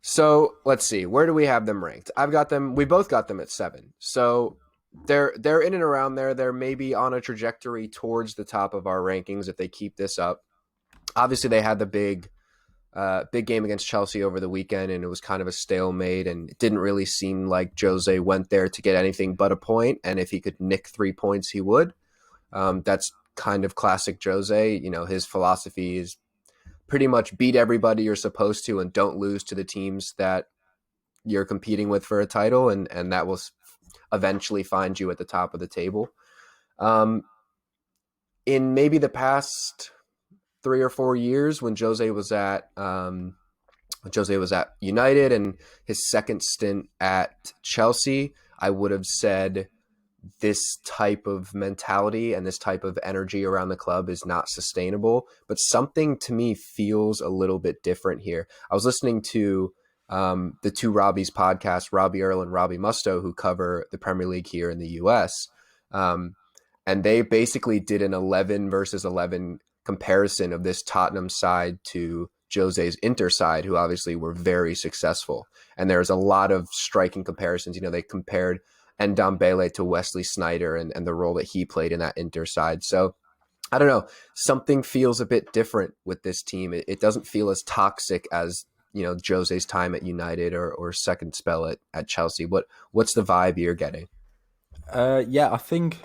So let's see. Where do we have them ranked? I've got them. We both got them at 7. So they're in and around there. They're maybe on a trajectory towards the top of our rankings if they keep this up. Obviously, they had the big game against Chelsea over the weekend, and it was kind of a stalemate. And it didn't really seem like Jose went there to get anything but a point. And if he could nick 3 points, he would. That's kind of classic Jose. His philosophy is pretty much beat everybody you're supposed to and don't lose to the teams that you're competing with for a title, and that will eventually find you at the top of the table. Um, in maybe the past 3 or 4 years, when Jose was at United and his second stint at Chelsea, I would have said this type of mentality and this type of energy around the club is not sustainable. But something to me feels a little bit different here. I was listening to the two Robbies podcasts, Robbie Earl and Robbie Musto, who cover the Premier League here in the US. And they basically did an 11 versus 11 comparison of this Tottenham side to Jose's Inter side, who obviously were very successful. And there's a lot of striking comparisons. They compared Ndombele to Wesley Sneijder and the role that he played in that Inter side. So I don't know. Something feels a bit different with this team. It doesn't feel as toxic as Jose's time at United or second spell at Chelsea. What's the vibe you're getting? Yeah, I think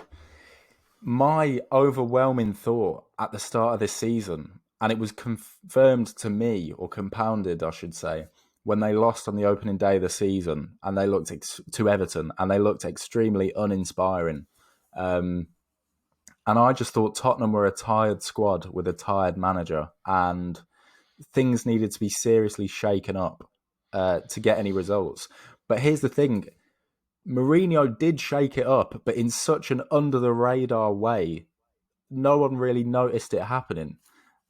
my overwhelming thought at the start of this season, and it was confirmed to me, or compounded, I should say, when they lost on the opening day of the season and they looked to Everton and they looked extremely uninspiring. And I just thought Tottenham were a tired squad with a tired manager, and things needed to be seriously shaken up to get any results. But here's the thing. Mourinho did shake it up, but in such an under-the-radar way, no one really noticed it happening.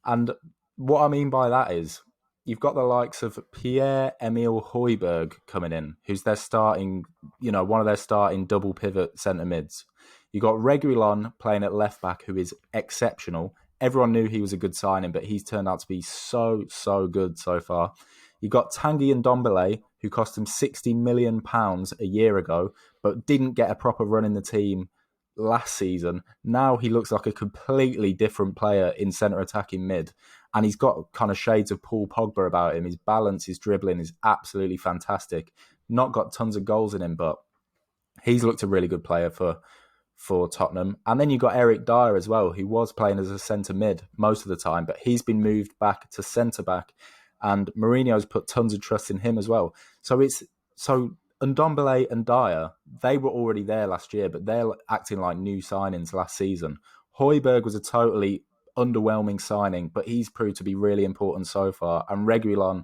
And what I mean by that is, you've got the likes of Pierre-Emile Højbjerg coming in, who's their starting, one of their starting double pivot centre mids. You've got Reguilon playing at left back, who is exceptional. Everyone knew he was a good signing, but he's turned out to be so good so far. You've got Tanguy Ndombele, who cost him £60 million a year ago, but didn't get a proper run in the team last season. Now he looks like a completely different player in centre attacking mid. And he's got kind of shades of Paul Pogba about him. His balance, his dribbling is absolutely fantastic. Not got tons of goals in him, but he's looked a really good player for Tottenham. And then you've got Eric Dyer as well, who was playing as a centre mid most of the time, but he's been moved back to centre back. And Mourinho's put tons of trust in him as well. So Ndombele and Dyer, they were already there last year, but they're acting like new signings last season. Højbjerg was a totally underwhelming signing, but he's proved to be really important so far. And Reguilon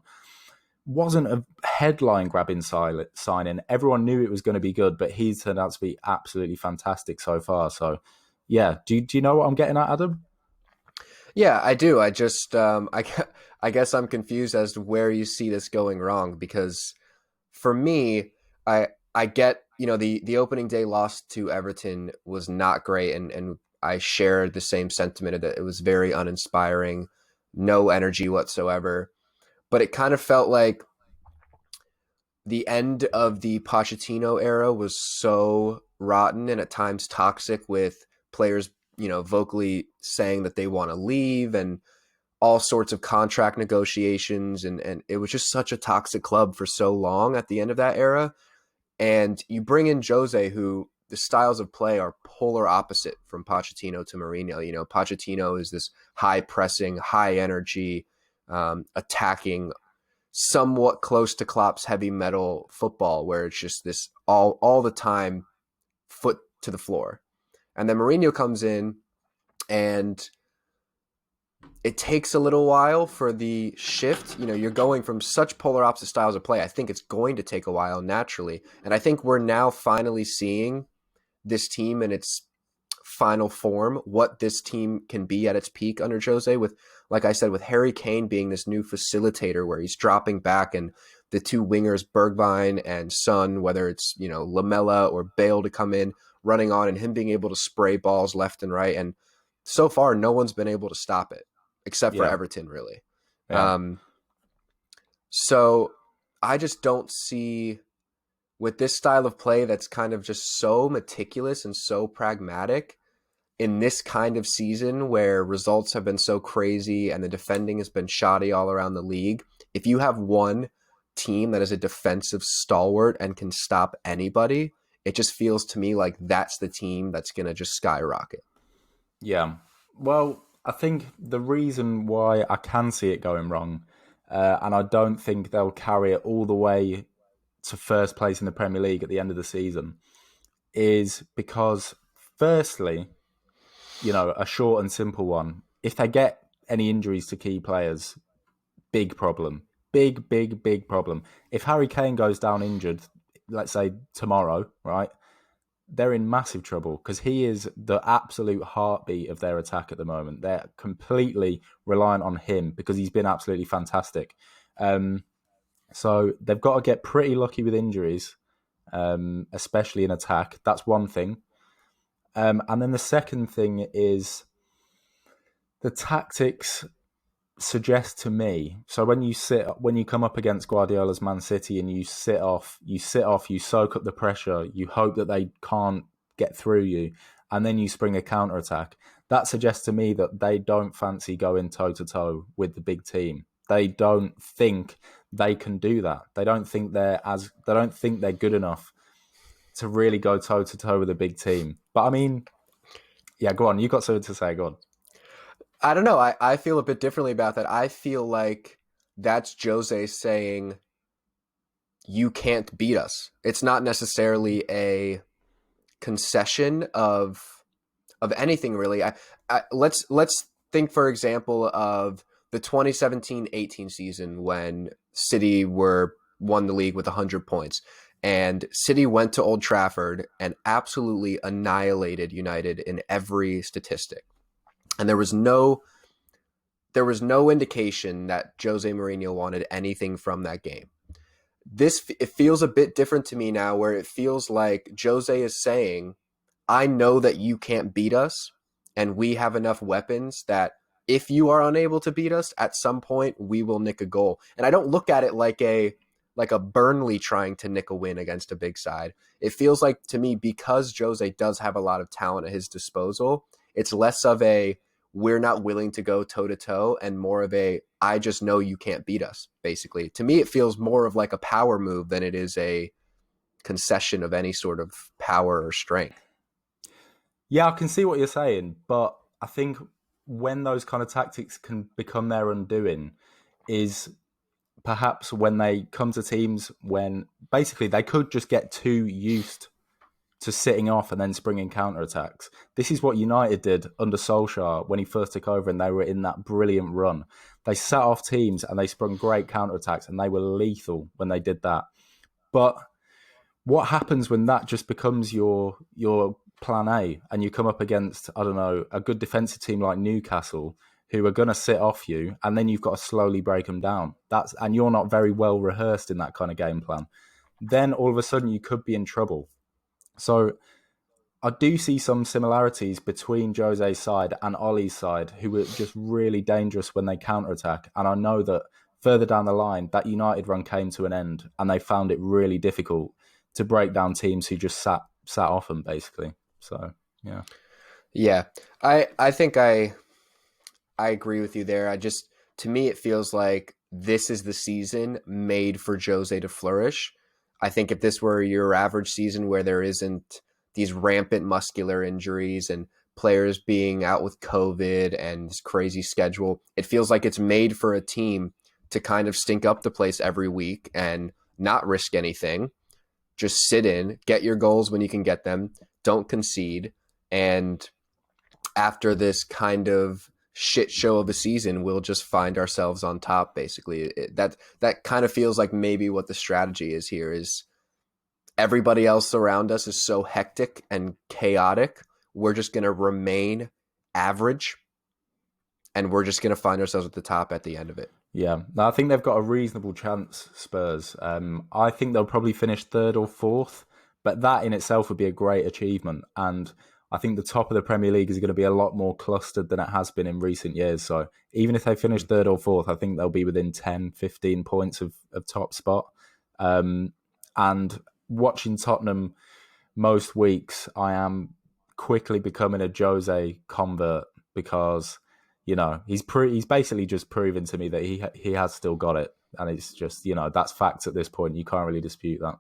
wasn't a headline-grabbing signing. Everyone knew it was going to be good, but he's turned out to be absolutely fantastic so far. So, yeah. Do you know what I'm getting at, Adam? Yeah, I do. I just I guess I'm confused as to where you see this going wrong, because for me, I get, the opening day loss to Everton was not great, and I shared the same sentiment that it was very uninspiring, no energy whatsoever. But it kind of felt like the end of the Pochettino era was so rotten and at times toxic, with players, vocally saying that they want to leave and all sorts of contract negotiations. And it was just such a toxic club for so long at the end of that era. And you bring in Jose, who the styles of play are polar opposite from Pochettino to Mourinho. Pochettino is this high pressing, high energy, attacking, somewhat close to Klopp's heavy metal football, where it's just this all the time, foot to the floor. And then Mourinho comes in, and it takes a little while for the shift. You're going from such polar opposite styles of play. I think it's going to take a while naturally. And I think we're now finally seeing this team in its final form, what this team can be at its peak under Jose, with, like I said, with Harry Kane being this new facilitator where he's dropping back, and the two wingers, Bergwijn and Son, whether it's, Lamella or Bale to come in, running on, and him being able to spray balls left and right. And so far, no one's been able to stop it, except for Everton, really. Yeah. So I just don't see with this style of play that's kind of just so meticulous and so pragmatic in this kind of season where results have been so crazy and the defending has been shoddy all around the league. If you have one team that is a defensive stalwart and can stop anybody, it just feels to me like that's the team that's going to just skyrocket. Yeah. Well, I think the reason why I can see it going wrong, and I don't think they'll carry it all the way to first place in the Premier League at the end of the season, is because, firstly, a short and simple one. If they get any injuries to key players, big problem. Big, big, big problem. If Harry Kane goes down injured, let's say tomorrow, right? They're in massive trouble because he is the absolute heartbeat of their attack at the moment. They're completely reliant on him because he's been absolutely fantastic. Um, so they've got to get pretty lucky with injuries, especially in attack. That's one thing. And then the second thing is the tactics suggest to me. So when you come up against Guardiola's Man City and you soak up the pressure, you hope that they can't get through you, and then you spring a counter attack. That suggests to me that they don't fancy going toe to toe with the big team. They don't think they can do that. They don't think they're good enough to really go toe to toe with a big team. But I mean, yeah, go on. You got something to say? Go on. I don't know. I feel a bit differently about that. I feel like that's Jose saying, you can't beat us. It's not necessarily a concession of anything really. Let's think for example of the 2017-18 season when City were won the league with 100 points and City went to Old Trafford and absolutely annihilated United in every statistic. And there was no indication that Jose Mourinho wanted anything from that game. It feels a bit different to me now where it feels like Jose is saying, I know that you can't beat us, and we have enough weapons that if you are unable to beat us, at some point we will nick a goal. And I don't look at it like a Burnley trying to nick a win against a big side. It feels like to me because Jose does have a lot of talent at his disposal, it's less of a we're not willing to go toe to toe and more of a I just know you can't beat us, basically. To me, it feels more of like a power move than it is a concession of any sort of power or strength. Yeah, I can see what you're saying, but I think when those kind of tactics can become their undoing is perhaps when they come to teams when basically they could just get too used to sitting off and then springing counterattacks. This is what United did under Solskjaer when he first took over and they were in that brilliant run. They sat off teams and they sprung great counterattacks and they were lethal when they did that. But what happens when that just becomes your plan A and you come up against, I don't know, a good defensive team like Newcastle who are going to sit off you and then you've got to slowly break them down. And you're not very well rehearsed in that kind of game plan. Then all of a sudden you could be in trouble. So I do see some similarities between Jose's side and Ollie's side, who were just really dangerous when they counterattack. And I know that further down the line, that United run came to an end, and they found it really difficult to break down teams who just sat off them, basically. So yeah, Yeah, I think I agree with you there. To me, it feels like this is the season made for Jose to flourish. I think if this were your average season where there isn't these rampant muscular injuries and players being out with COVID and this crazy schedule, it feels like it's made for a team to kind of stink up the place every week and not risk anything. Just sit in, get your goals when you can get them, don't concede, and after this kind of shit show of a season, we'll just find ourselves on top. Basically, that kind of feels like maybe what the strategy is here. Is everybody else around us is so hectic and chaotic, we're just going to remain average, and we're just going to find ourselves at the top at the end of it. yeah. Now, I think they've got a reasonable chance, Spurs. I think they'll probably finish third or fourth, but that in itself would be a great achievement. And I think the top of the Premier League is going to be a lot more clustered than it has been in recent years. So even if they finish third or fourth, I think they'll be within 10, 15 points of top spot. And watching Tottenham most weeks, I am quickly becoming a Jose convert because he's basically just proven to me that he has still got it, and it's just that's fact at this point. You can't really dispute that.